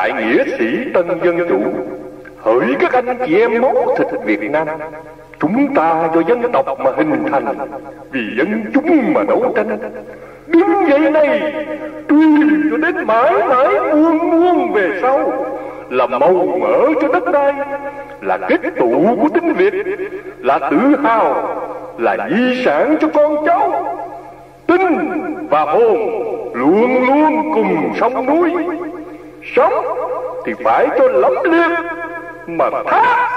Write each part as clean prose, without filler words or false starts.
đại nghĩa sĩ tân dân chủ, hỡi các anh chị em máu thịt Việt Nam, chúng ta do dân tộc mà hình thành, vì dân chúng mà đấu tranh. Đứng dậy này, truyền cho đến mãi mãi muôn muôn về sau, là màu mỡ cho đất đai, là kết tụ của tiếng Việt, là tự hào, là di sản cho con cháu. Tinh và hồn luôn luôn cùng sông núi, sống thì phải cho lẫm liệt, mà thác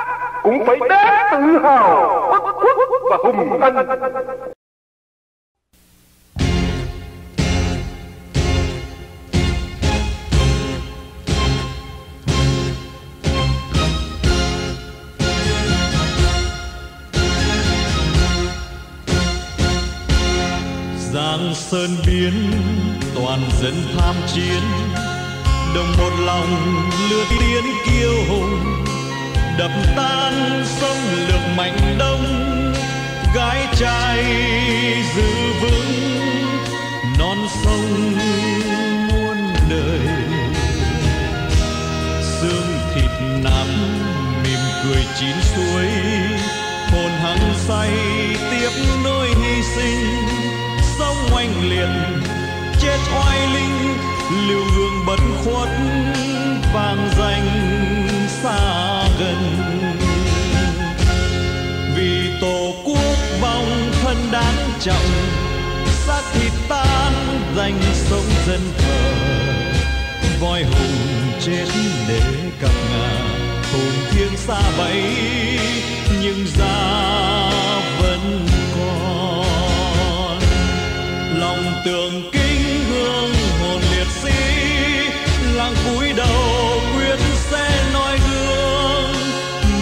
cũng phải đáng tự hào, bất khuất và hùng anh. Giang sơn biến toàn dân tham chiến, đồng một lòng lửa tiến kiêu hùng, đập tan sông lược mạnh đông, gái trai giữ vững non sông muôn đời. Xương thịt nát mỉm cười chín suối, hồn hăng say tiếp nối hy sinh. Sông oanh liệt chết oai linh, lưu hương bất khuất vang danh xa gần. Vì tổ quốc vong thân đáng trọng, xác thịt tan danh sông dân thờ. Voi hùng chết để cặp ngà, hùng thiêng xa bẫy nhưng da vẫn còn. Lòng tượng kính hương hồn liệt sĩ, làng cúi đầu quyết sẽ noi gương.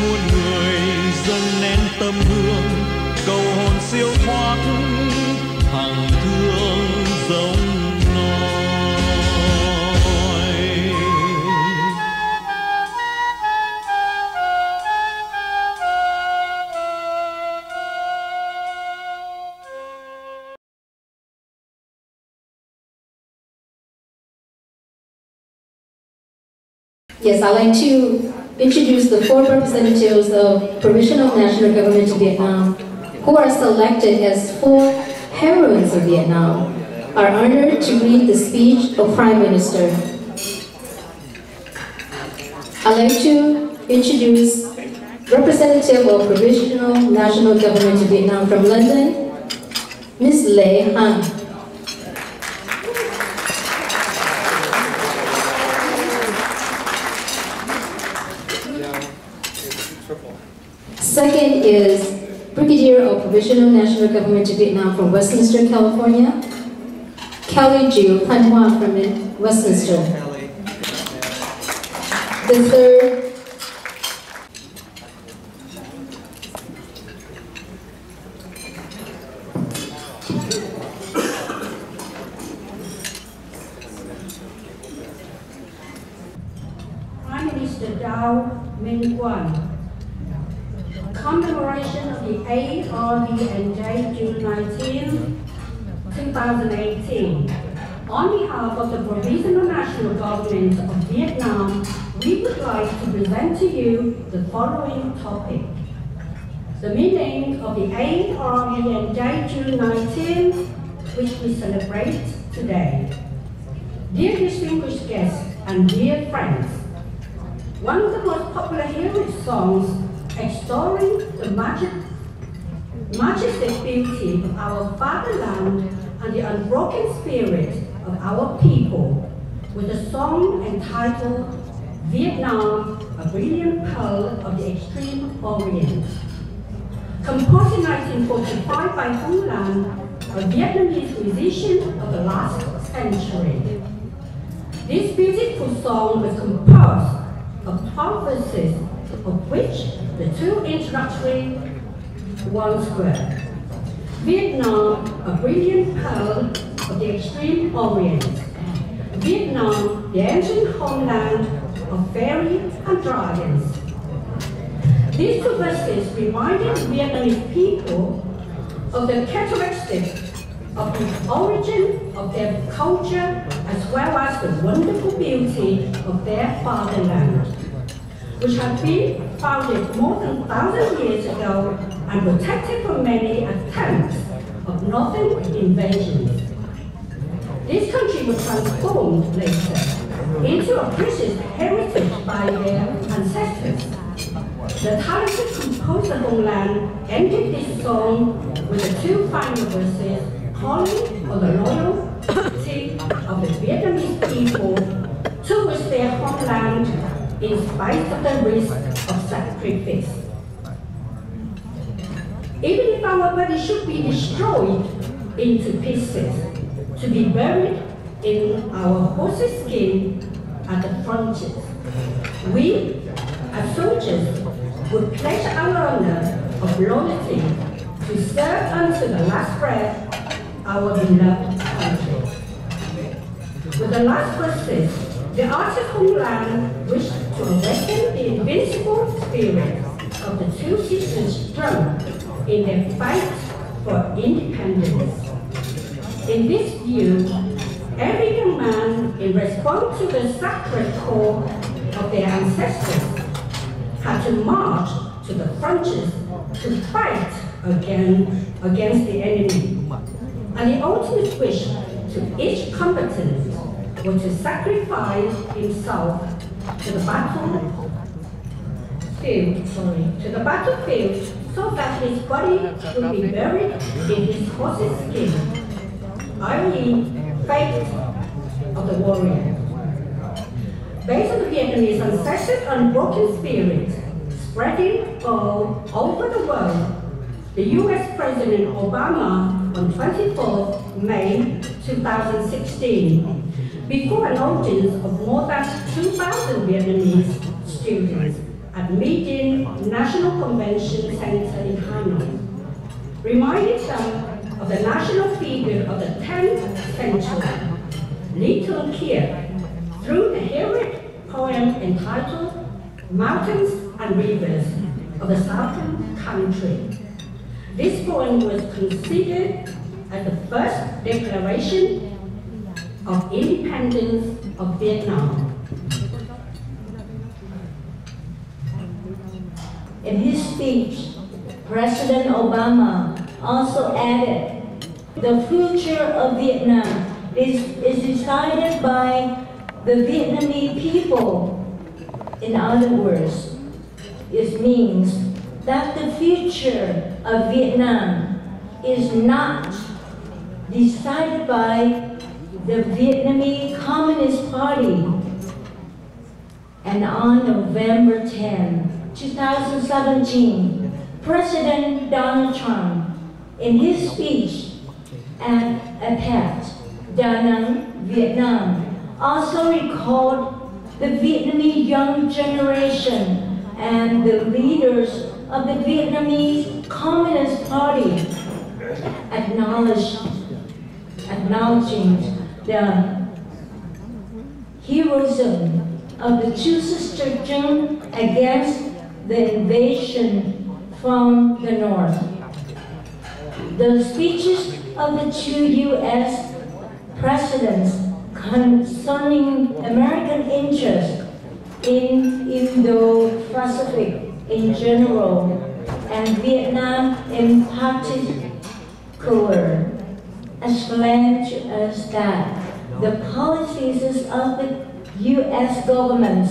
Muôn người dâng nén tâm hương, cầu hồn siêu thoát hằng thương giống noi. Yes, I'd like to introduce the 4 representatives of Provisional National Government of Vietnam who are selected as 4 heroines of Vietnam, are honored to read the speech of Prime Minister. I'd like to introduce representative of Provisional National Government of Vietnam from London, Ms. Lê Han. Second is Brigadier of Provisional National Government of Vietnam from Westminster, California, Kelly Jiu Thanh Hoa from Westminster. The third Prime Minister Dow Minh Quang. Commemoration of the ARVNJ June 19, 2018. On behalf of the Provisional National Government of Vietnam, we would like to present to you the following topic. The meaning of the ARVNJ June 19, which we celebrate today. Dear distinguished guests and dear friends, one of the most popular heritage songs extolling the majestic beauty of our fatherland and the unbroken spirit of our people, with a song entitled Vietnam, a Brilliant Pearl of the Extreme Orient. Composed in 1945 by Phu Lan, a Vietnamese musician of the last century. This beautiful song was composed of 12 verses, of which the 2 introductory ones were Vietnam, a brilliant pearl of the extreme orient. Vietnam, the ancient homeland of fairies and dragons. These 2 verses reminded Vietnamese people of the characteristic of the origin of their culture as well as the wonderful beauty of their fatherland, which had been founded more than 1,000 years ago and protected from many attempts of northern invasions. This country was transformed later into a British heritage by their ancestors. The talented composer Vong Lan ended this song with the two final verses calling for the loyalty of the Vietnamese people towards their homeland in spite of the risk of sacrifice. Even if our body should be destroyed into pieces, to be buried in our horse's skin at the frontiers, we, as soldiers, would pledge our honor of loyalty to serve unto the last breath our beloved country. With the last verses, the artist Vong Lan wished to awaken the invincible spirit of the two sisters strong in their fight for independence. In this view, every young man, in response to the sacred call of their ancestors, had to march to the frontiers to fight against the enemy. And the ultimate wish to each combatant was to sacrifice himself to the battlefield, so that his body would be buried in his horse's skin, i.e., fate of the warrior. Based on the Vietnamese ancestors' unbroken spirit spreading all over the world, the US President Obama on 24 May 2016, before an audience of more than 2,000 Vietnamese students at Meeting National Convention Center in Hanoi, reminded them of the national figure of the 10th century, THÂN through the heroic poem entitled Mountains and Rivers of the Southern Country. This poem was considered as the first declaration of independence of Vietnam. In his speech, President Obama also added, "The future of Vietnam is decided by the Vietnamese people." In other words, it means that the future of Vietnam is not decided by the Vietnamese Communist Party. And on November 10, 2017, President Donald Trump, in his speech at APEC, Da Nang, Vietnam, also recalled the Vietnamese young generation and the leaders of the Vietnamese Communist Party, acknowledging the heroism of the two sisters Chương against the invasion from the north. The speeches of the two U.S. presidents concerning American interests in Indo-Pacific in general and Vietnam in particular explained to us that the policies of the U.S. government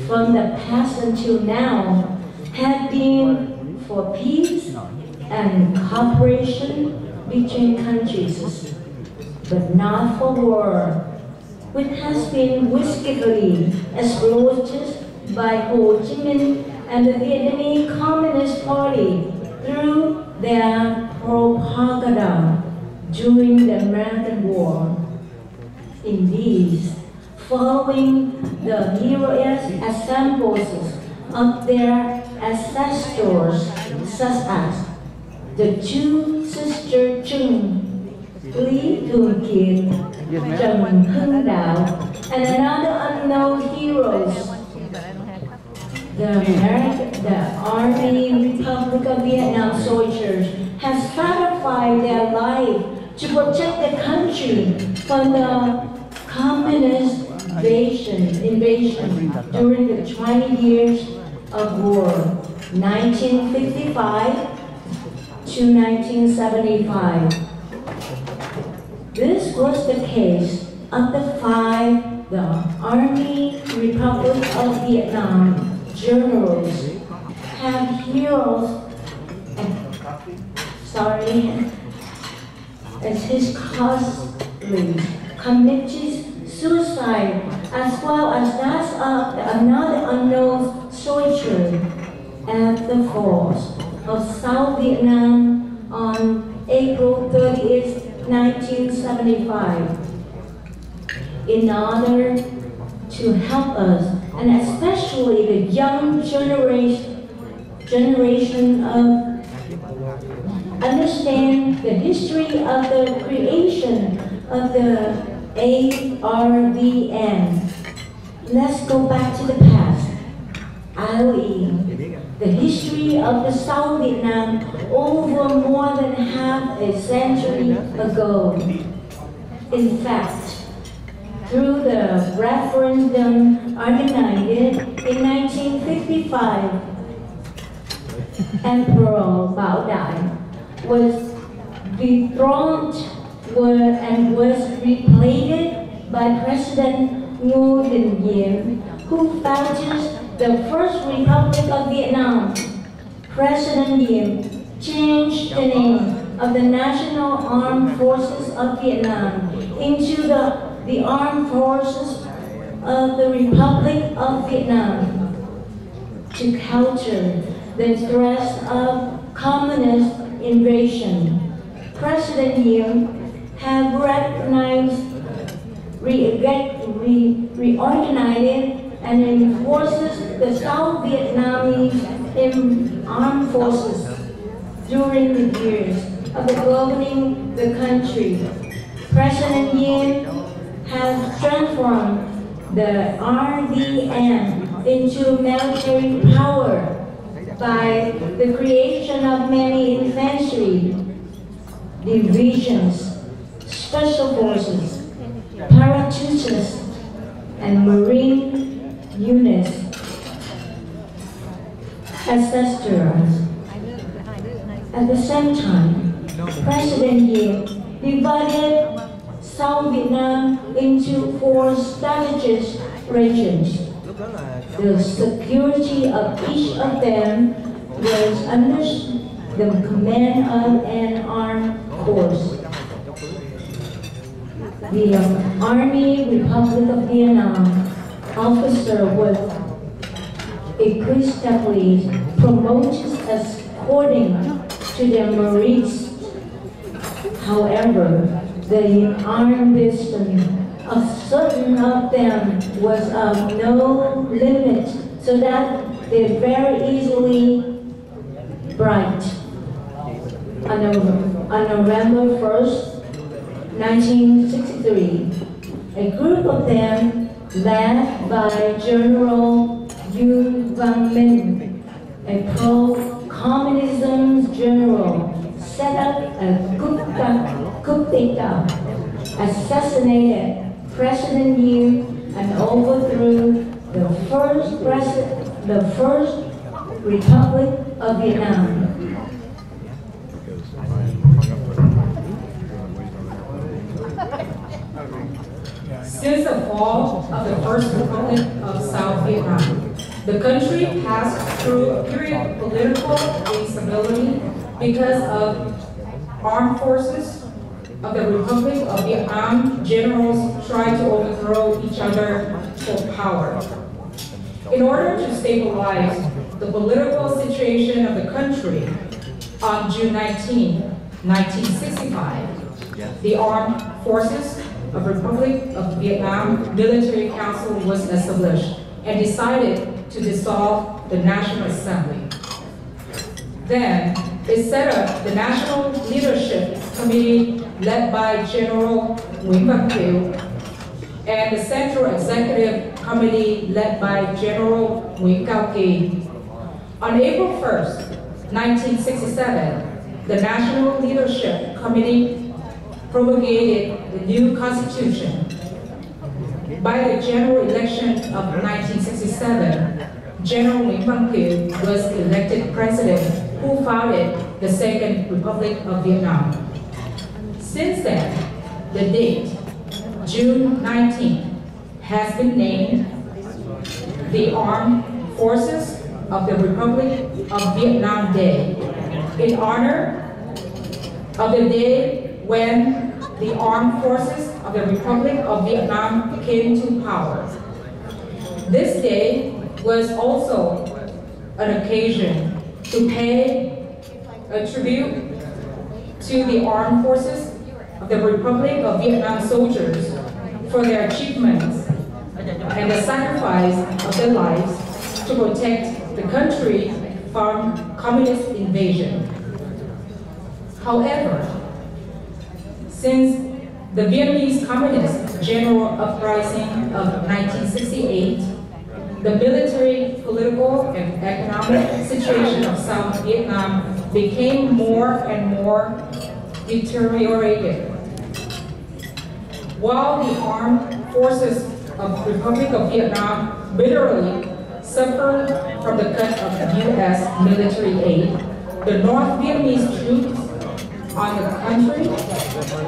from the past until now have been for peace and cooperation between countries, but not for war, which has been wistfully exploited by Ho Chi Minh and the Vietnamese Communist Party through their propaganda during the American War. Indeed, following the heroic examples of their ancestors, such as the two sisters Trưng, Lý Thường Kiệt, Trần Hưng Đạo, and another unknown heroes, the Army Republic of Vietnam soldiers have sacrificed their life to protect the country from the communist invasion during the 20 years of war, 1955 to 1975. This was the case of the Army Republic of Vietnam generals have heroes as his colleagues committed suicide, as well as that of another unknown soldier at the falls of South Vietnam on April 30th, 1975. In order to help us, and especially the young generation of understand the history of the creation of the ARVN. Let's go back to the past, i.e. the history of the South Vietnam over more than half a century ago. In fact, through the referendum organized in 1955, Emperor Bảo Đại was dethroned and was replaced by President GIiem, who founded the First Republic of Vietnam. President GIiem changed the name of the National Armed Forces of Vietnam into the Armed Forces of the Republic of Vietnam to counter the threat of communist invasion. President GIiem have reorganized and enforces the South Vietnamese armed forces during the years of governing the country. President GIiem has transformed the RVN into military power by the creation of many infantry divisions, special forces, paratroopers, and marine units, etc. At the same time, President GIiem divided South Vietnam into 4 strategic regions. The security of each of them was under the command of an armed force. The Army Republic of Vietnam officer was equally promoted according to their merits. However, the ambition of certain of them was of no limit, so that they very easily bright. On November 1st, 1963, a group of them, led by General Van Minh, a pro-communism general, set up a coup d'etat, assassinated President GIiem, and overthrew the first Republic of Vietnam. Since the fall of the First Republic of South Vietnam, the country passed through a period of political instability because of armed forces of the Republic of Vietnam. Generals tried to overthrow each other for power. In order to stabilize the political situation of the country, on June 19, 1965, the Armed Forces of the Republic of Vietnam Military Council was established and decided to dissolve the National Assembly. Then, it set up the National Leadership Committee led by General Nguyễn and the Central Executive Committee led by General Nguyễn Cao Kỳ. On April 1st, 1967, the National Leadership Committee promulgated the new constitution. By the general election of 1967, General Nguyễn Văn Thiệu was elected president who founded the Second Republic of Vietnam. Since then, the date, June 19th, has been named the Armed Forces of the Republic of Vietnam Day, in honor of the day when the Armed Forces of the Republic of Vietnam came to power. This day was also an occasion to pay a tribute to the Armed Forces of the Republic of Vietnam soldiers for their achievements and the sacrifice of their lives to protect the country from communist invasion. However, since the Vietnamese Communist General Uprising of 1968, the military, political, and economic situation of South Vietnam became more and more deteriorated. While the armed forces of the Republic of Vietnam bitterly suffered from the cut of U.S. military aid, the North Vietnamese troops on the country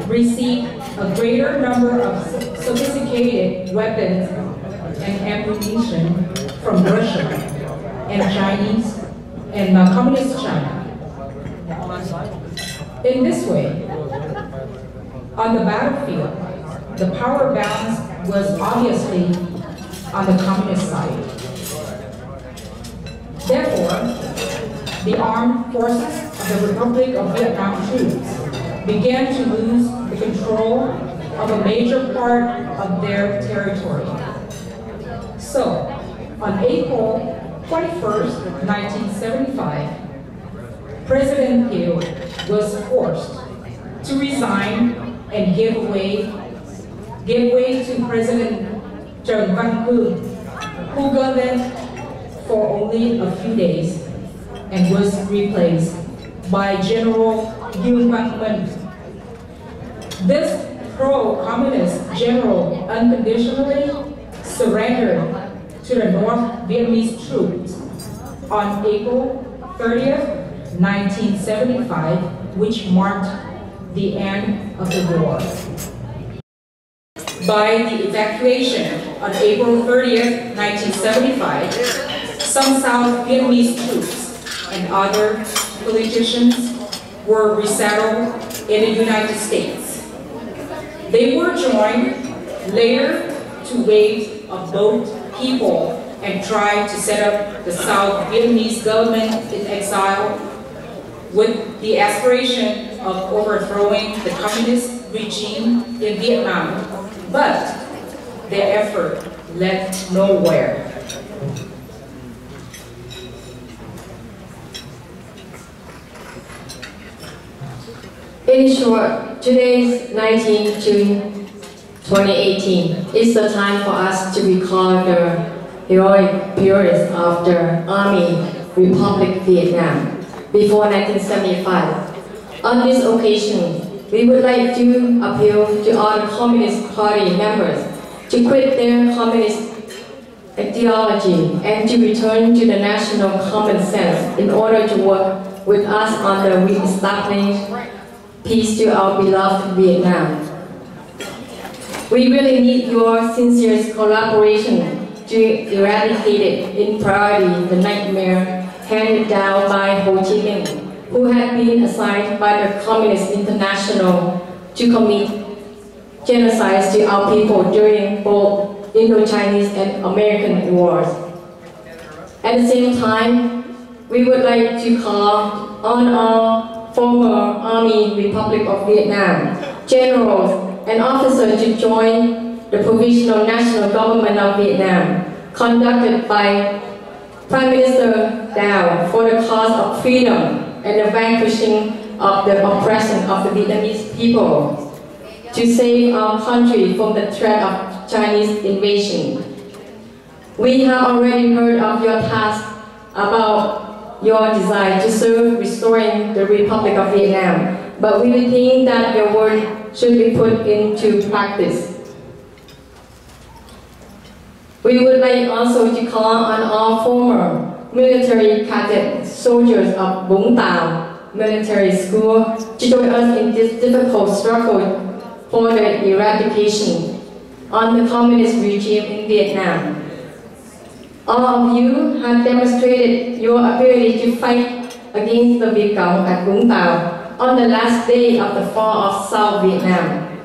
received a greater number of sophisticated weapons and ammunition from Russia and Chinese and Communist China. In this way, on the battlefield, the power balance was obviously on the Communist side. Therefore, the armed forces of the Republic of Vietnam troops began to lose the control of a major part of their territory. So, on April 21st, 1975, President Thiệu was forced to resign and give way to President Trần Văn Hương, who governed for only a few days and was replaced by General Nguyen Van Minh. This pro-communist general unconditionally surrendered to the North Vietnamese troops on April 30th, 1975, which marked the end of the war. By the evacuation on April 30th, 1975, some South Vietnamese troops and other politicians were resettled in the United States. They were joined later to waves of both people and tried to set up the South Vietnamese government in exile with the aspiration of overthrowing the communist regime in Vietnam, but their effort led nowhere. In short, today's 19 June 2018 is the time for us to recall the heroic periods of the Army Republic Vietnam before 1975. On this occasion, we would like to appeal to all the Communist Party members to quit their communist ideology and to return to the national common sense in order to work with us on the re-establishing peace to our beloved Vietnam. We really need your sincere collaboration to eradicate it in priority the nightmare handed down by Ho Chi Minh, who had been assigned by the Communist International to commit genocide to our people during both Indo-Chinese and American wars. At the same time, we would like to call on our former Army Republic of Vietnam generals and officers to join the Provisional National Government of Vietnam, conducted by Prime Minister Dow for the cause of freedom and the vanquishing of the oppression of the Vietnamese people, to save our country from the threat of Chinese invasion. We have already heard of your task about your desire to serve restoring the Republic of Vietnam, but we think that your work should be put into practice. We would like also to call on all former military cadet soldiers of Vũng Tàu Military School to join us in this difficult struggle for the eradication on the communist regime in Vietnam. All of you have demonstrated your ability to fight against the Việt Cộng at Vũng Tàu on the last day of the fall of South Vietnam,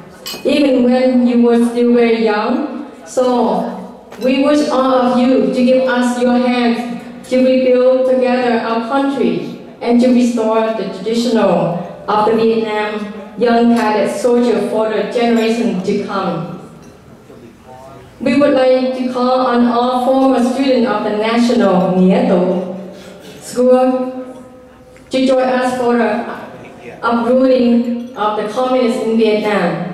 even when you were still very young. So we wish all of you to give us your hands to rebuild together our country and to restore the traditional of the Vietnam young cadet soldier for the generation to come. We would like to call on all former students of the National NGHİA School to join us for the uprooting of the communists in Vietnam.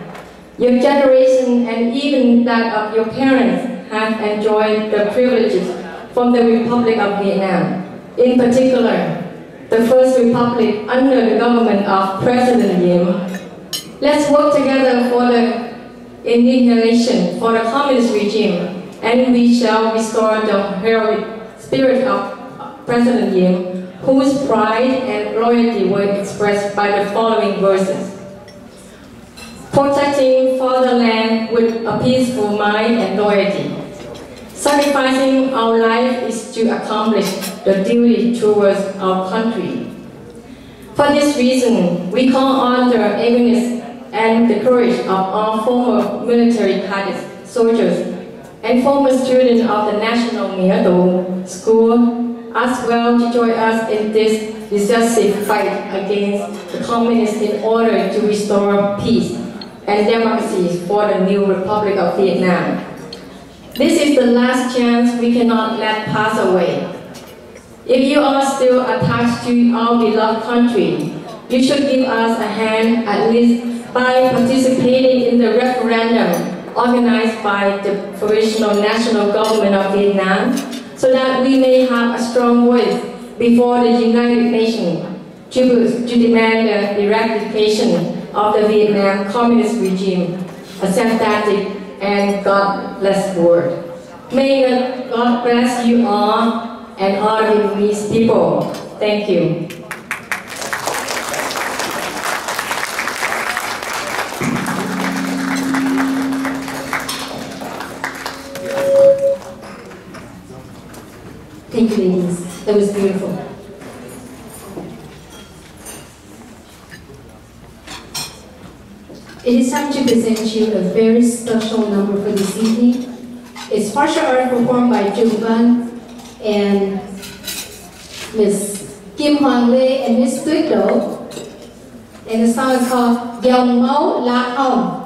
Your generation and even that of your parents have enjoyed the privileges from the Republic of Vietnam. In particular, the first republic under the government of President GIiem. Let's work together for the annihilation for the communist regime, and we shall restore the heroic spirit of President GIiem, whose pride and loyalty were expressed by the following verses. Protecting fatherland with a peaceful mind and loyalty. Sacrificing our life is to accomplish the duty towards our country. For this reason, we call on the awareness and the courage of all former military cadets, soldiers, and former students of the National NGHİA School as well to join us in this decisive fight against the communists in order to restore peace and democracy for the new Republic of Vietnam. This is the last chance we cannot let pass away. If you are still attached to our beloved country, you should give us a hand at least by participating in the referendum organized by the Provisional National Government of Vietnam, so that we may have a strong voice before the United Nations to demand the eradication of the Vietnam Communist regime, a sympathetic and God-blessed word. May God bless you all and all Vietnamese people. Thank you. Thank you, ladies. That was beautiful. It is time to present you a very special number for this evening. It's partial art performed by Chương and Miss Kim Hoàng Lê and Miss Tuyết Đỗ. And the song is called Dòng Máu Lá Hồng.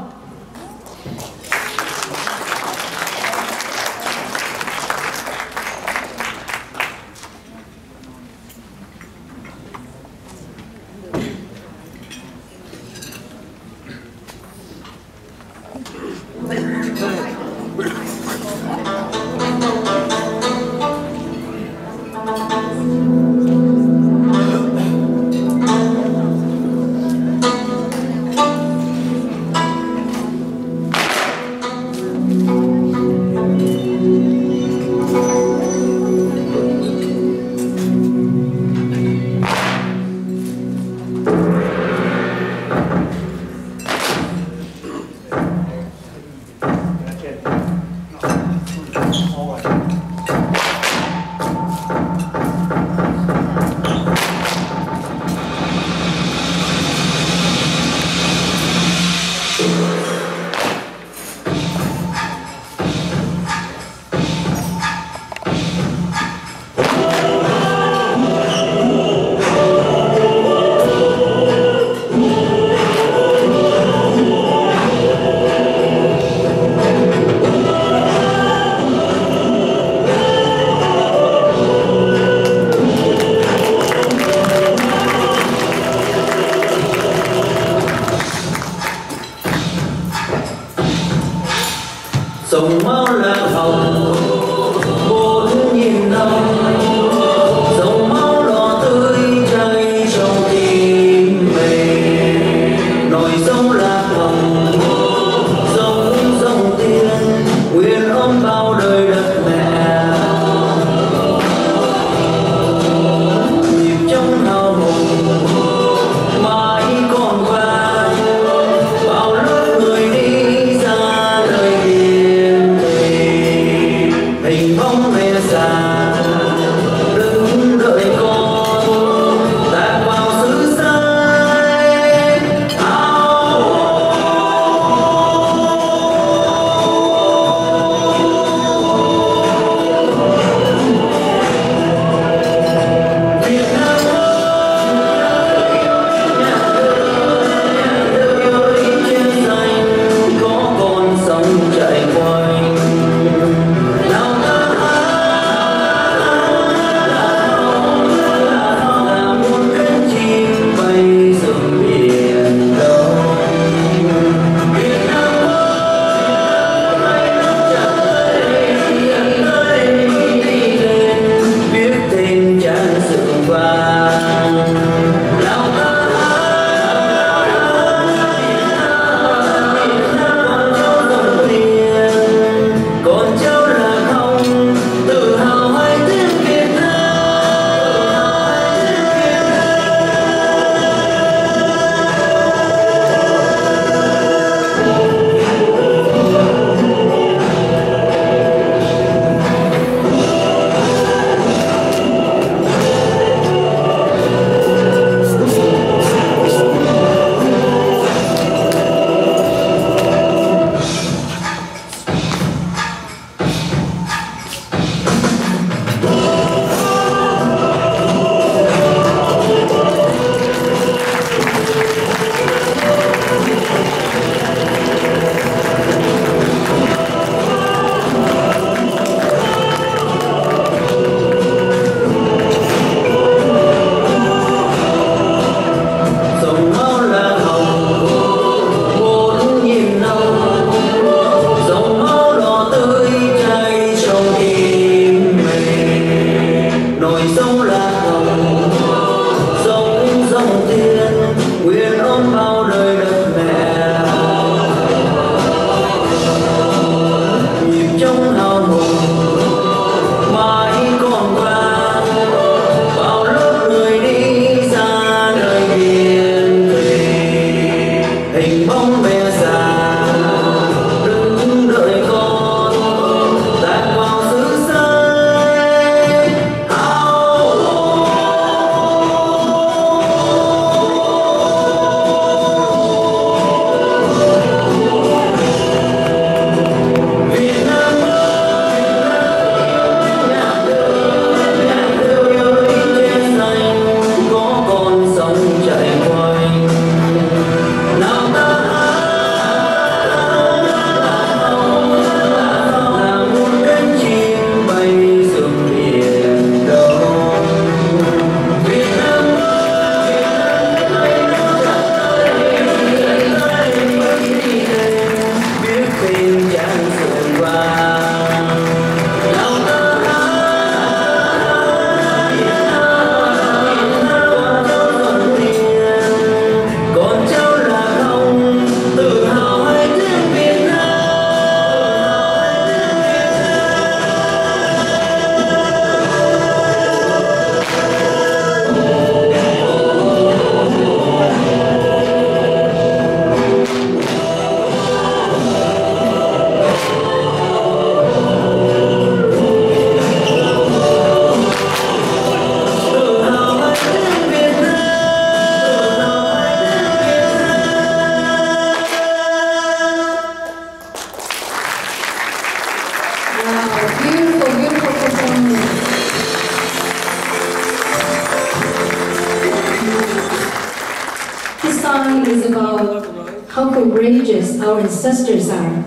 song is about how courageous our ancestors are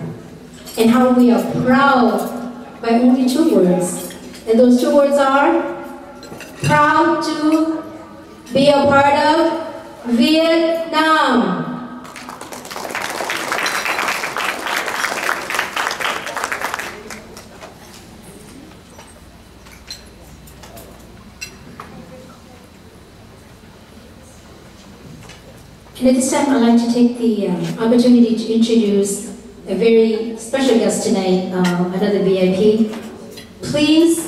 and how we are proud by only 2 words. And those 2 words are proud to be a part of Vietnam. And at this time, I'd like to take the opportunity to introduce a very special guest tonight, another VIP. Please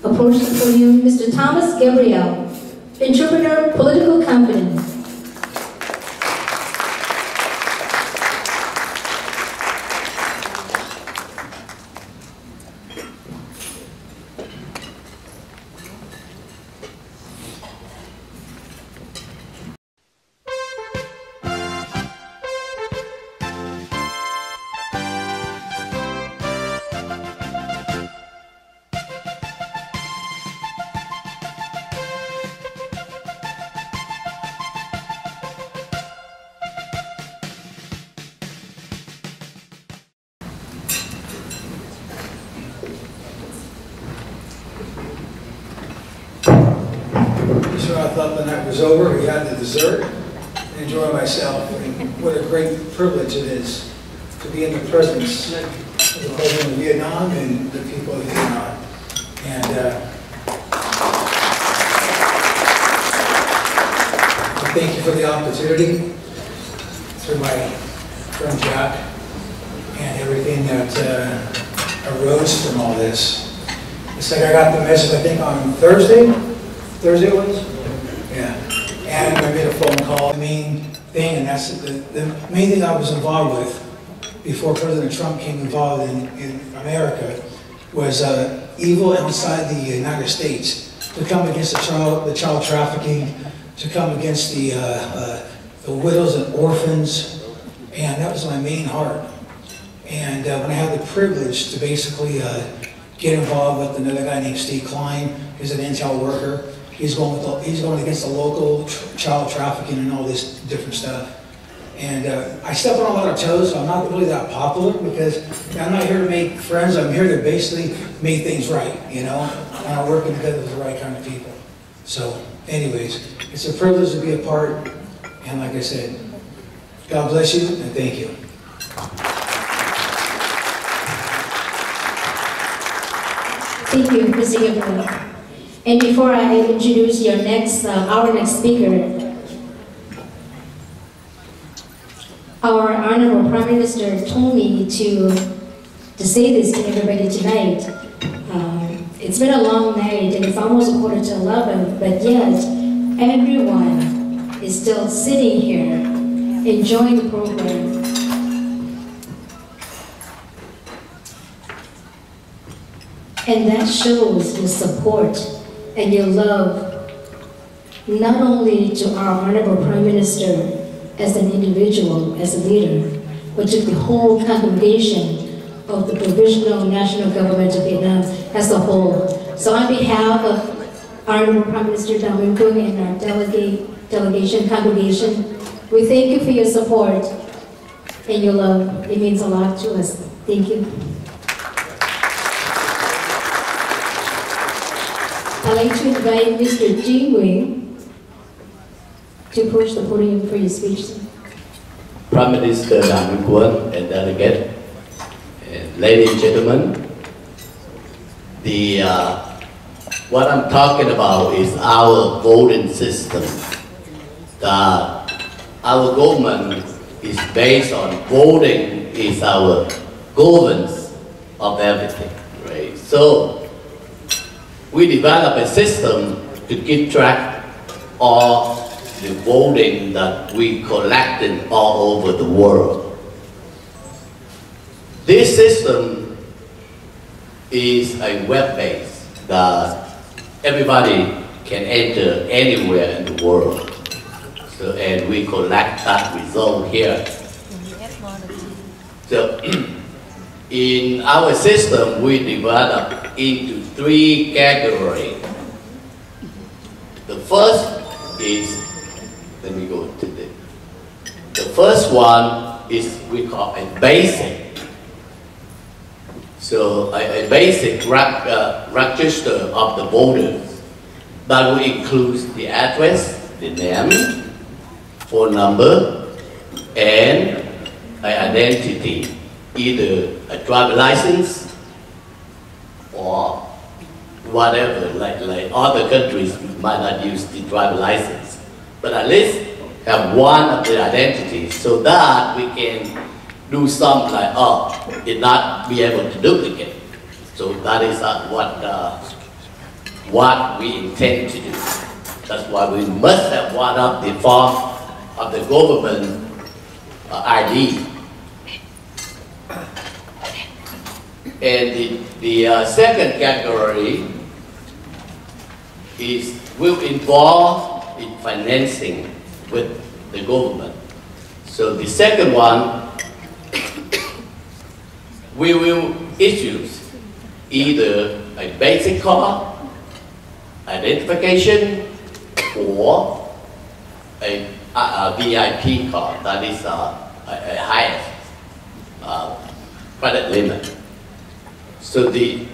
approach the podium, Mr. Thomas Gabriel, interpreter, political confidence. So I thought the night was over, we had the dessert, and enjoy myself. And what a great privilege it is to be in the presence of the President of Vietnam and the people of Vietnam. And I thank you for the opportunity through my friend Jack and everything that arose from all this. It's like I got the message, I think, on Thursday it was? Yeah. And I made a phone call. The main thing, and that's the main thing I was involved with before President Trump came involved in America was evil outside the United States, to come against the child trafficking, to come against the widows and orphans, and that was my main heart. And when I had the privilege to basically get involved with another guy named Steve Klein, who's an intel worker. He's going against the local child trafficking and all this different stuff. And I step on a lot of toes, so I'm not really that popular because I'm not here to make friends. I'm here to basically make things right, you know? And I'm working together with the right kind of people. So, anyways, it's a privilege to be a part. And like I said, God bless you and thank you. Thank you, Mr. Gabriel. And before I introduce our next speaker, our Honorable Prime Minister told me to say this to everybody tonight. It's been a long night and it's almost 11:15, but yet everyone is still sitting here enjoying the program. And that shows your support and your love, not only to our Honorable Prime Minister as an individual, as a leader, but to the whole congregation of the Provisional National Government of Vietnam as a whole. So on behalf of Honorable Prime Minister Dam Quang and our congregation, we thank you for your support and your love. It means a lot to us. Thank you. I'd like to invite Mr. Trình to approach the podium for your speech. Prime Minister Dam Quang and delegate, ladies and gentlemen, what I'm talking about is our voting system. Our government is based on voting is our governance of everything, right? So we develop a system to keep track of the voting that we collected all over the world. This system is a web-based that everybody can enter anywhere in the world. So, and we collect that result here. So, in our system, we develop into 3 categories. The first is, let me go to the The first one is we call a basic. So a basic register of the voters that will include the address, the name, phone number, and an identity, either a driver license or whatever, like other countries might not use the driver license, but at least have one of the identities so that we can do something like, it not be able to duplicate. So that is what we intend to do. That's why we must have one of the form of the government ID. And the second category will involve in financing with the government. So the second one, we will issue either a basic card, identification, or a VIP card, that is a highest credit limit. So the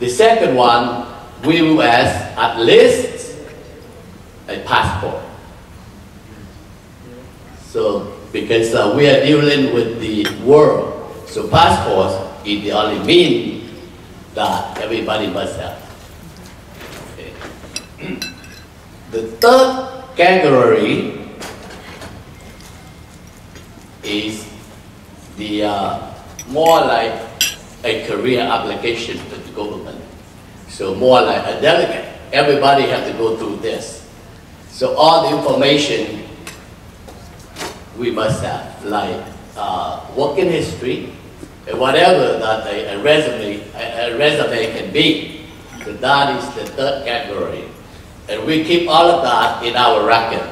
second one, we will ask at least a passport. So because we are dealing with the world, so passports is the only means that everybody must have. Okay. The third category is the more like a career application to the government. So more like a delegate. Everybody has to go through this. So all the information we must have, like working history, whatever that a resume can be. So that is the third category. And we keep all of that in our record.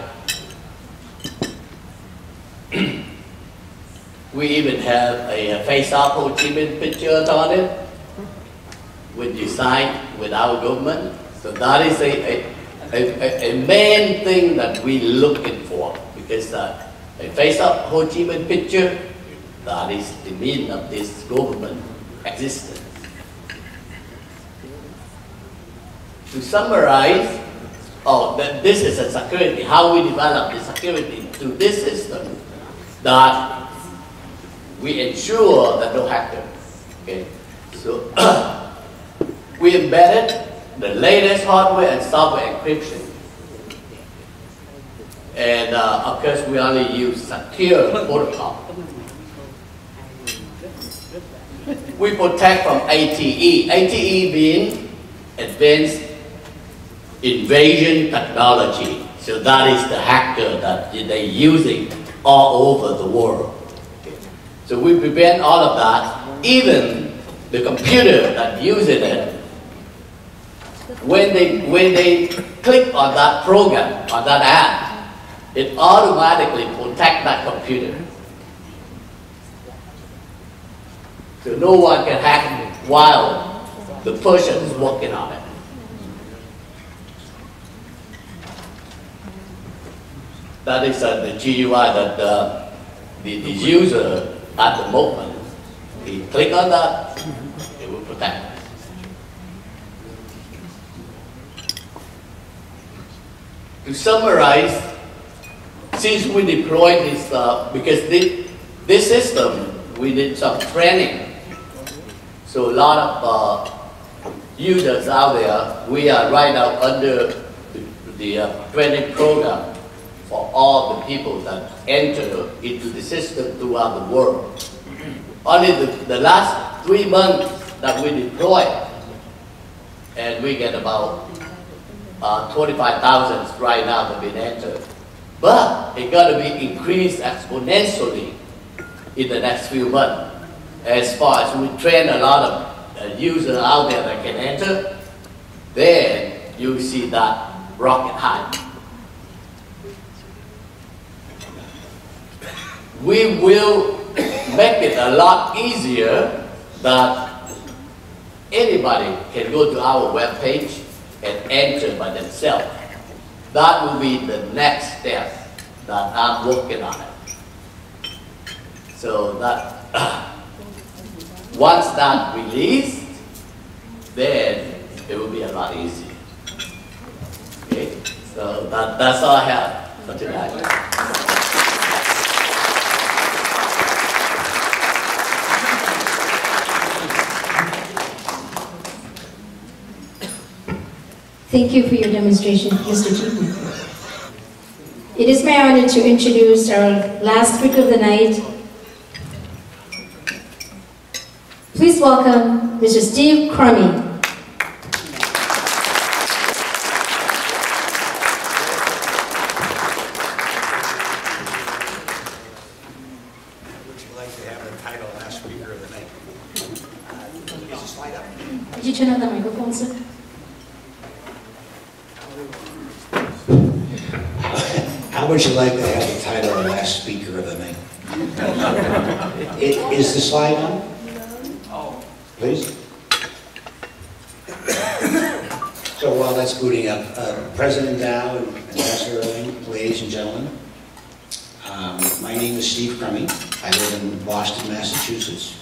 We even have a face-up Ho Chi Minh picture on it, when you sign with our government. So that is a main thing that we looking for, because a face-up Ho Chi Minh picture, that is the meaning of this government existence. To summarize, this is a security, how we develop the security to this system, that we ensure that no hacker. Okay, so we embedded the latest hardware and software encryption, and of course we only use secure protocol. We protect from ATE. ATE being advanced invasion technology. So that is the hacker that they're using all over the world. Okay. So we prevent all of that. Even the computer that using it, when they click on that program, on that app, it automatically protects that computer. So no one can hack it while the person is working on it. That is the GUI that the user at the moment, he click on that, it will protect it. To summarize, since we deployed this, because this system, we did some training. So a lot of users out there, we are right now under the training program for all the people that enter into the system throughout the world. Only the last 3 months that we deployed, and we get about 25,000 right now that have been entered. But it's going to be increased exponentially in the next few months. As far as we train a lot of users out there that can enter, then you see that rocket high. We will make it a lot easier that anybody can go to our web page and enter by themselves. That will be the next step that I'm working on it. So that once that released, then it will be a lot easier. Okay, so that's all I have for tonight. Thank you for your demonstration, Mr. Trình. It is my honor to introduce our last speaker of the night. Please welcome Mr. Steve Crummy. Would you like to have the title last speaker of the night? Is the slide up? Could you turn on the microphone, sir? How would you like to have the title of last speaker of the night? Is the slide on? Please. So while that's booting up, President Dow and Ambassador Irving, ladies and gentlemen, my name is Steve Crummy. I live in Boston, Massachusetts,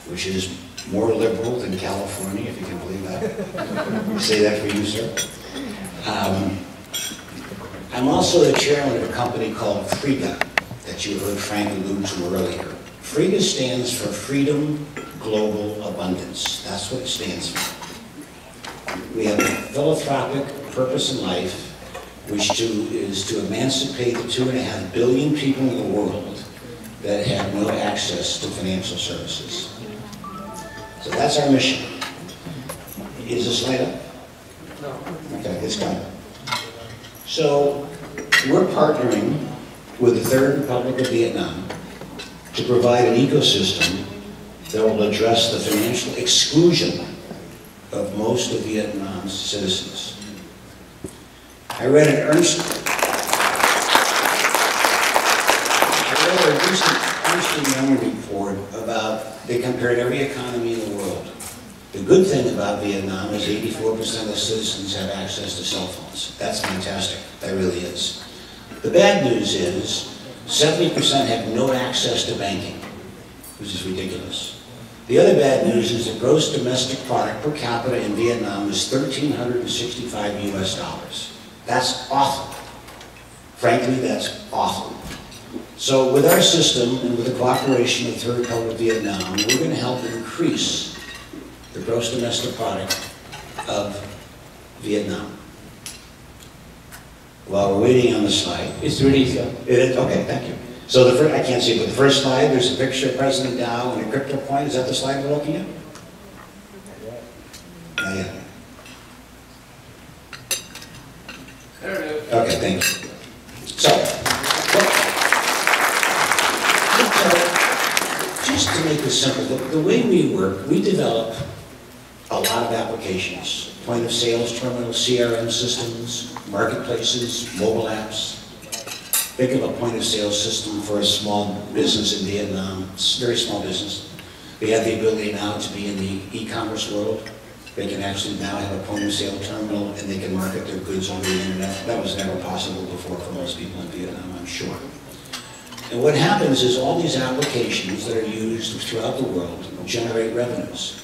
which is more liberal than California, if you can believe that. I say that for you, sir. I'm also the chairman of a company called FRIGA, that you heard Frank allude to earlier. FRIGA stands for Freedom, Global, Abundance. That's what it stands for. We have a philanthropic purpose in life, which is to emancipate the 2.5 billion people in the world that have no access to financial services. So that's our mission. Is this slide up? No. Okay, it's coming. So we're partnering with the Third Republic of Vietnam to provide an ecosystem that will address the financial exclusion of most of Vietnam's citizens. I read a recent Ernst & Young report about, they compared every economy in the world. The good thing about Vietnam is 84% of citizens have access to cell phones. That's fantastic, that really is. The bad news is 70% have no access to banking, which is ridiculous. The other bad news is the gross domestic product per capita in Vietnam is $1,365 US. That's awful. Frankly, that's awful. So with our system and with the cooperation of the Third Republic of Vietnam, we're going to help increase the gross domestic product of Vietnam. While we're waiting on the slide. It's released, sir. It is? Okay, thank you. So the first, I can't see, but the first slide, there's a picture of President Dow and a crypto coin. Is that the slide we're looking at? Not yet. There it is. Okay, thank you. So, just to make this simple, the way we work, we develop a lot of applications. Point of sales terminals, CRM systems, marketplaces, mobile apps. Think of a point of sale system for a small business in Vietnam. It's a very small business. They have the ability now to be in the e-commerce world. They can actually now have a point of sale terminal and they can market their goods over the internet. That was never possible before for most people in Vietnam, I'm sure. And what happens is all these applications that are used throughout the world generate revenues.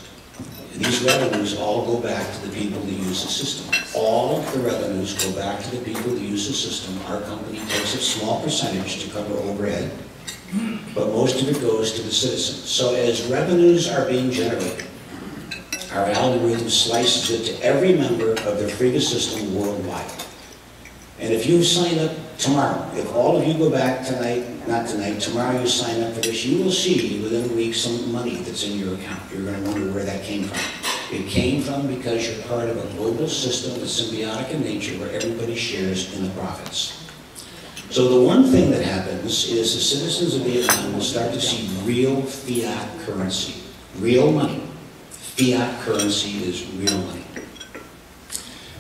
And these revenues all go back to the people that use the system. All of the revenues go back to the people that use the system. Our company takes a small percentage to cover overhead, but most of it goes to the citizens. So as revenues are being generated, our algorithm slices it to every member of the FRIGA system worldwide. And if you sign up tomorrow, if all of you go back tonight, not tonight, tomorrow you sign up for this, you will see within a week some money that's in your account. You're going to wonder where that came from. It came from because you're part of a global system that's symbiotic in nature where everybody shares in the profits. So the one thing that happens is the citizens of Vietnam will start to see real fiat currency, real money. Fiat currency is real money.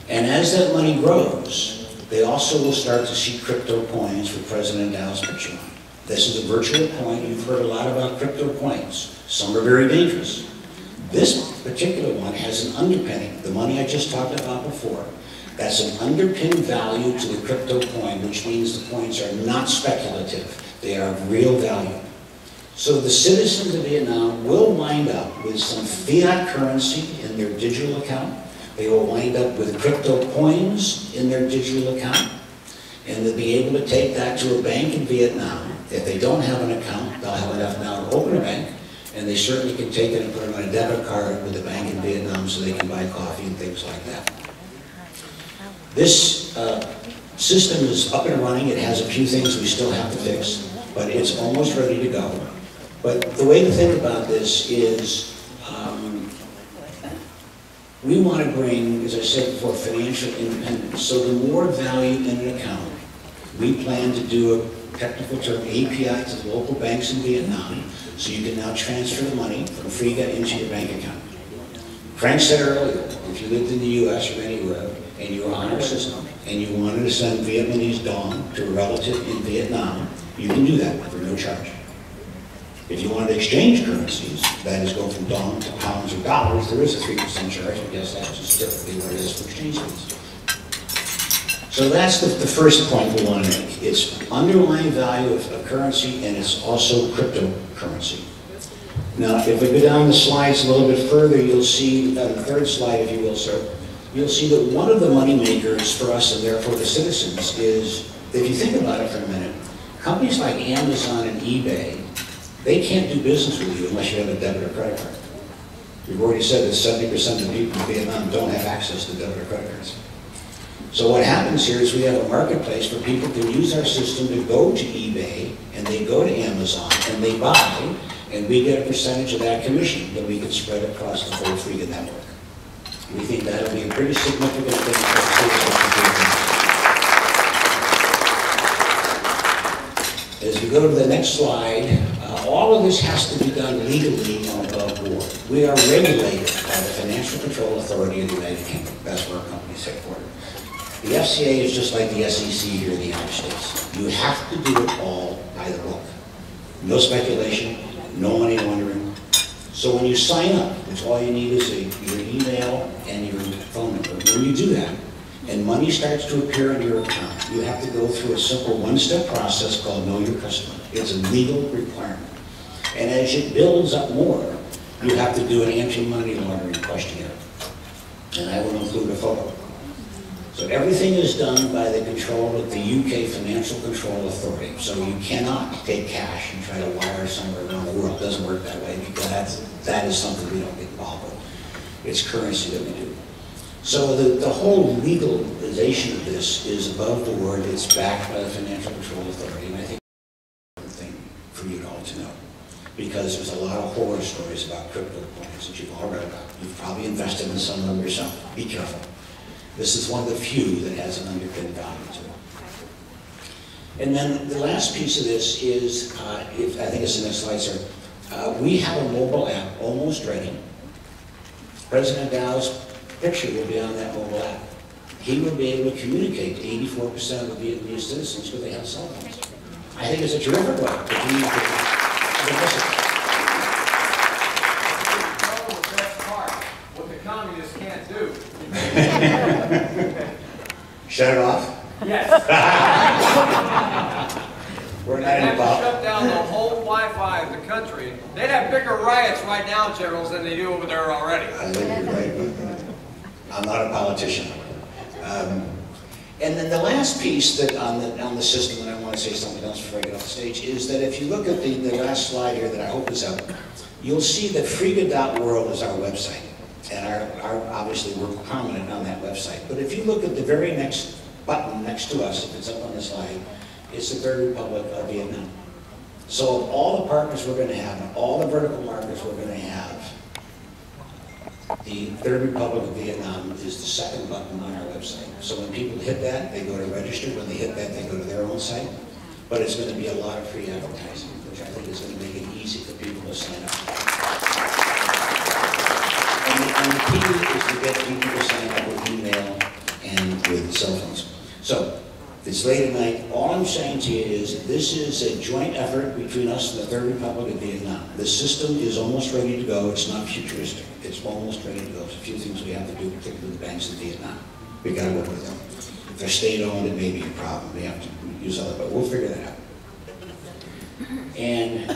And as that money grows, they also will start to see crypto coins with President Dow's picture on. This is a virtual coin. You've heard a lot about crypto coins. Some are very dangerous. This particular one has an underpinning, the money I just talked about before. That's an underpinned value to the crypto coin, which means the coins are not speculative. They are of real value. So the citizens of Vietnam will wind up with some fiat currency in their digital account. They will wind up with crypto coins in their digital account. And they'll be able to take that to a bank in Vietnam. If they don't have an account, they'll have enough now to open a bank. And they certainly can take it and put it on a debit card with the bank in Vietnam so they can buy coffee and things like that. This system is up and running. It has a few things we still have to fix, but it's almost ready to go. But the way to think about this is we want to bring, as I said before, financial independence. So the more value in an account, we plan to do a technical term API to the local banks in Vietnam, so you can now transfer the money from Friga into your bank account. Frank said earlier, if you lived in the US or anywhere, and you were on our system, and you wanted to send Vietnamese dong to a relative in Vietnam, you can do that for no charge. If you wanted to exchange currencies, that is go from dong to pounds or dollars, there is a 3% charge, I guess that's just typically what it is for exchange fees. So that's the first point we want to make. It's underlying value of currency, and it's also cryptocurrency. Now, if we go down the slides a little bit further, you'll see, the third slide, if you will, sir, you'll see that one of the money makers for us, and therefore the citizens, is, if you think about it for a minute, companies like Amazon and eBay, they can't do business with you unless you have a debit or credit card. We've already said that 70% of the people in Vietnam don't have access to debit or credit cards. So what happens here is we have a marketplace where people can use our system to go to eBay, and they go to Amazon, and they buy, and we get a percentage of that commission that we can spread across the whole Friga network. We think that'll be a pretty significant thing for the citizens of Vietnam. As we go to the next slide, all of this has to be done legally and above board. We are regulated by the Financial Control Authority of the United Kingdom. That's where our company's headquartered. The FCA is just like the SEC here in the United States. You have to do it all by the book. No speculation, no money laundering. So when you sign up, which all you need is your email and your phone number. When you do that, and money starts to appear in your account, you have to go through a simple one-step process called Know Your Customer. It's a legal requirement. And as it builds up more, you have to do an anti-money laundering questionnaire. And I will include a photo. So everything is done by the control of the UK Financial Control Authority. So you cannot take cash and try to wire somewhere around the world. It doesn't work that way, because that is something we don't get involved with. It's currency that we do. So the whole legalization of this is above board. It's backed by the Financial Control Authority, and I think it's a thing for you all to know, because there's a lot of horror stories about crypto coins that you've all read about. You've probably invested in some of them yourself. Be careful. This is one of the few that has an underpinned value to it. And then the last piece of this is, I think it's the next slide, sir. We have a mobile app almost ready. President Dao's picture will be on that mobile app. He will be able to communicate to 84% of the Vietnamese citizens because they have cell phones. I think it's a terrific way to communicate the message. What the communists can't do. Shut it off? Yes. We're not in to shut down the whole Wi-Fi of the country. They'd have bigger riots right now, generals, than they do over there already. I think you're right. I'm not a politician. And then the last piece that on the system, and I want to say something else before I get off the stage, is that if you look at the last slide here that I hope is up, you'll see that Friga.world is our website. And obviously we're prominent on that website. But if you look at the very next button next to us, if it's up on the slide, it's the Third Republic of Vietnam. So of all the partners we're going to have, and all the vertical markets we're going to have, the Third Republic of Vietnam is the second button on our website. So when people hit that, they go to register. When they hit that, they go to their own site. But it's going to be a lot of free advertising, which I think is going to make it easy for people to sign up. And the key is to get people to sign up with email and with cell phones. So it's late at night. All I'm saying to you is this is a joint effort between us and the Third Republic of Vietnam. The system is almost ready to go. It's not futuristic. It's almost ready to go. There's a few things we have to do, particularly with the banks in Vietnam. We've got to work with them. If they're state-owned, it may be a problem. We have to use other, but we'll figure that out. And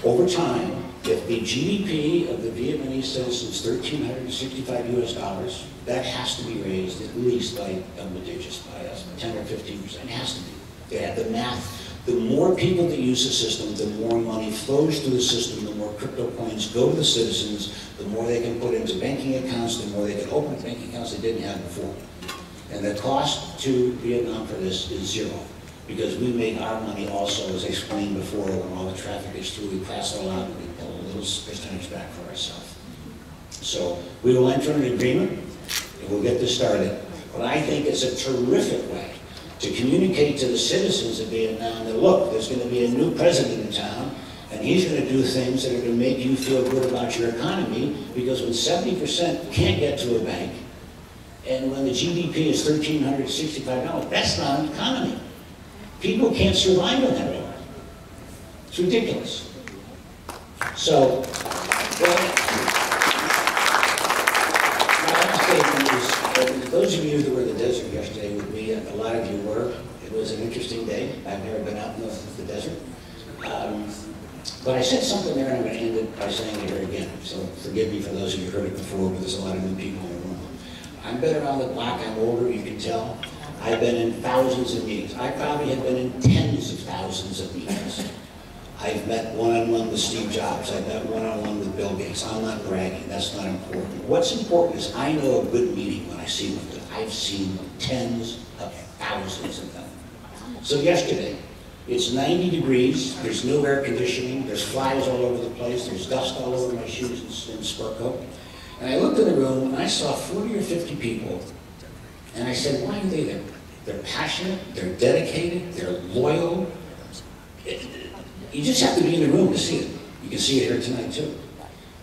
over over time, if the GDP of the Vietnamese citizens is $1,365 US, that has to be raised at least by double digits, by 10 or 15%. It has to be. They have the math. The more people that use the system, the more money flows through the system, the more crypto coins go to the citizens, the more they can put into banking accounts, the more they can open bank accounts they didn't have before. And the cost to Vietnam for this is zero, because we make our money also, as I explained before, when all the traffic is through, we pass it all out and we pull a little percentage back for ourselves. So we will enter an agreement and we'll get this started. But I think it's a terrific way to communicate to the citizens of Vietnam that, look, there's going to be a new president in town, and he's going to do things that are going to make you feel good about your economy, because when 70% can't get to a bank, and when the GDP is $1,365, that's not an economy. People can't survive on that anymore. It's ridiculous. So, well, my last statement is, those of you that were in the desert yesterday with me, a lot of you were. It was an interesting day. I've never been out in the desert. But I said something there, and I'm going to end it by saying it here again. So forgive me for those of you who heard it before, but there's a lot of new people in the room. I've been around the block. I'm older, you can tell. I've been in thousands of meetings. I probably have been in tens of thousands of meetings. I've met one-on-one with Steve Jobs. I've met one-on-one with Bill Gates. I'm not bragging. That's not important. What's important is I know a good meeting when I see one. I've seen tens of thousands of them. So yesterday, it's 90 degrees. There's no air conditioning. There's flies all over the place. There's dust all over my shoes and sport coat. And I looked in the room and I saw 40 or 50 people. And I said, why are they there? They're passionate. They're dedicated. They're loyal. You just have to be in the room to see it. You can see it here tonight too.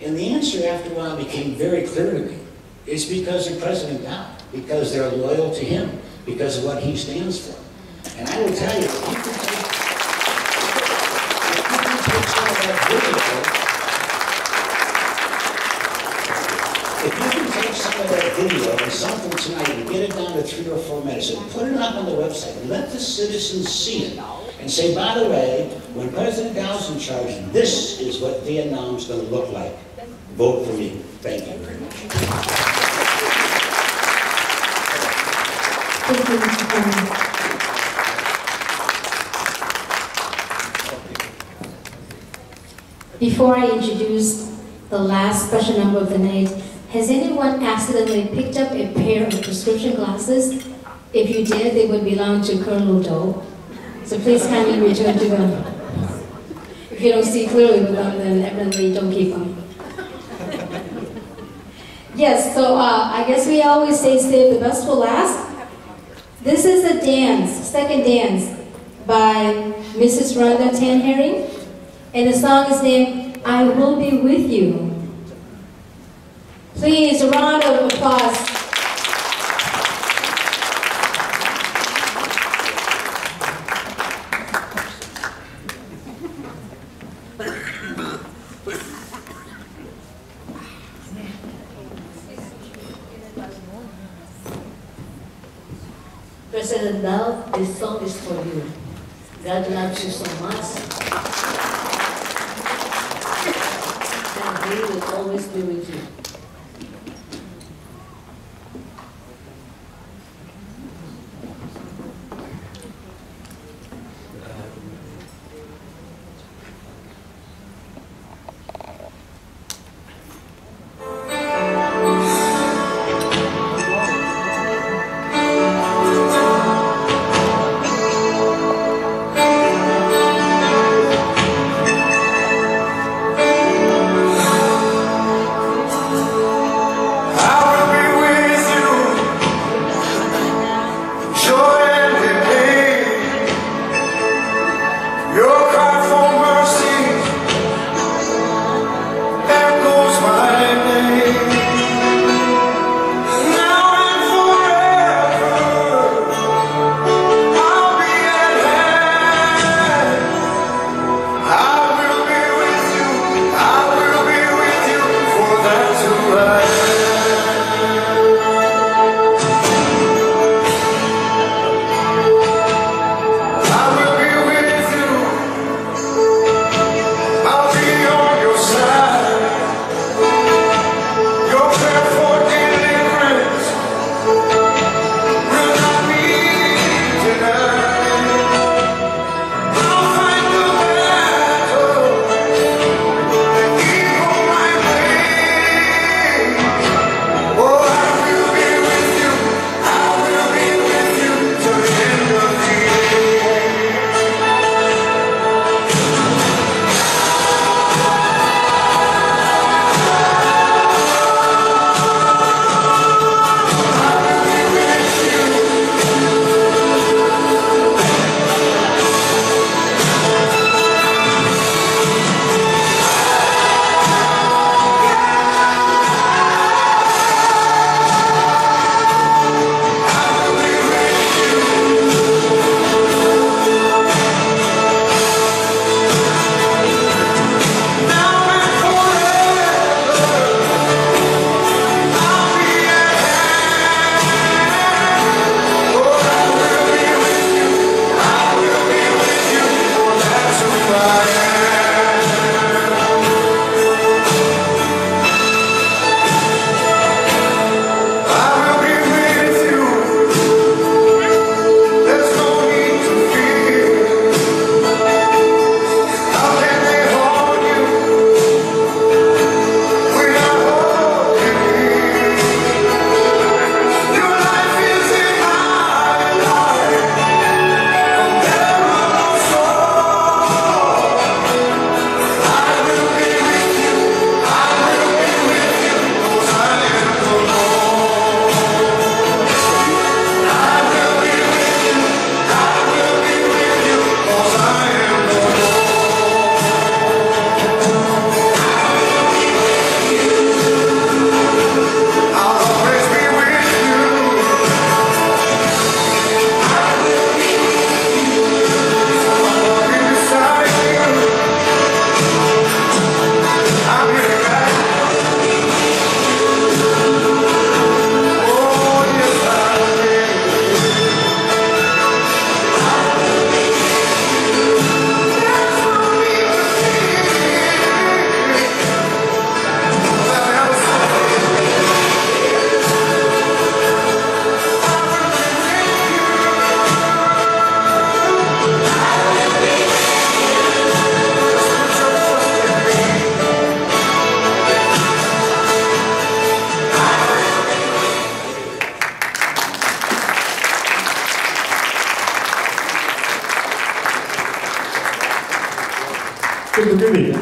And the answer after a while became very clear to me. It's because of President Dow, because they're loyal to him, because of what he stands for. And I will tell you, if you can take some of that video and something tonight and get it down to 3 or 4 minutes and put it up on the website and let the citizens see it. And say, by the way, when President Dao's in charge, this is what Vietnam's going to look like. Vote for me. Thank you very much. Thank you, Mr. Chairman. Before I introduce the last special number of the night, has anyone accidentally picked up a pair of prescription glasses? If you did, they would belong to Colonel Doe. So please kindly return to them. If you don't see clearly with them, then evidently don't keep them. Yes, so I guess we always say save the best for last. This is a dance, second dance, by Mrs. Rhonda Tanherring. And the song is named I Will Be With You. Please, a round of applause. President Dow, this song is for you. God loves you so much. And He will always be with you. Kính thưa quý vị,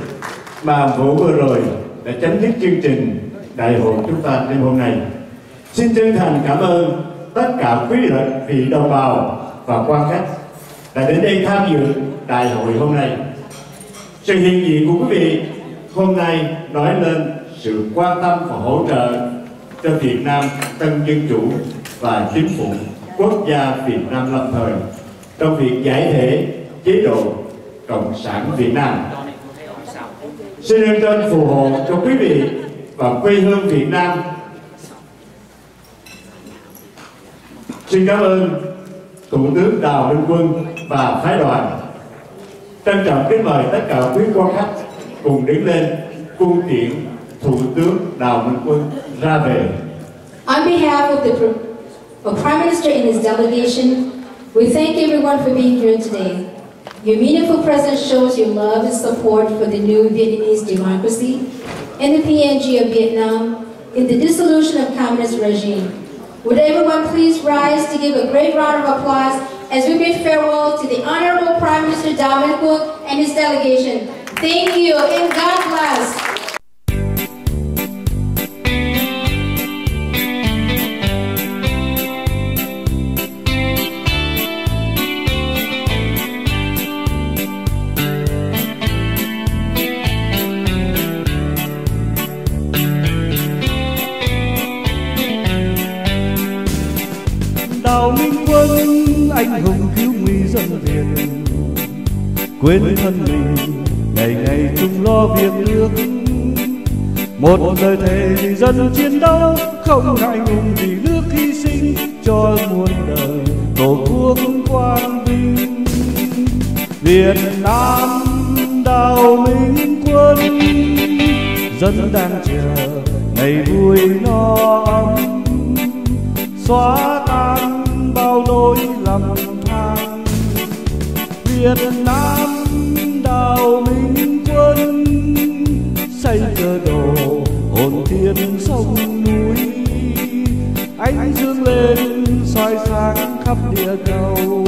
màn vũ vừa rồi đã chấm dứt chương trình đại hội chúng ta đêm hôm nay. Xin chân thành cảm ơn tất cả quý vị đồng bào và quan khách đã đến đây tham dự đại hội hôm nay. Sự hiện diện của quý vị hôm nay nói lên sự quan tâm và hỗ trợ cho Việt Nam Tân Dân Chủ và Chính phủ Quốc gia Việt Nam lâm thời trong việc giải thể chế độ Cộng sản Việt Nam. Xin ơn trên phù hộ cho quý vị và quê hương Việt Nam. Xin cảm ơn Thủ tướng Đào Minh Quân và phái đoàn. Trân trọng kính mời tất cả quý quan khách cùng đứng lên cung tiễn Thủ tướng Đào Minh Quân ra về. On behalf of the Prime Minister and his delegation, we thank everyone for being here today. Your meaningful presence shows your love and support for the new Vietnamese democracy and the PNG of Vietnam in the dissolution of communist regime. Would everyone please rise to give a great round of applause as we bid farewell to the Honorable Prime Minister Đào Minh Quân and his delegation. Thank you and God bless. Đào Minh Quân anh hùng cứu nguy dân Việt, quên thân mình ngày ngày chung lo việc nước. Một lời thề vì dân chiến đấu, không ngại ngùng vì nước hy sinh cho muôn đời tổ quốc quang vinh. Việt Nam Đào Minh Quân, dân đang chờ ngày vui no ấm, xóa tan bao lỗi lầm than. Việt Nam Đào Minh Quân, xây cơ đồ hồn thiên sông núi, ánh dương lên soi sáng khắp địa cầu.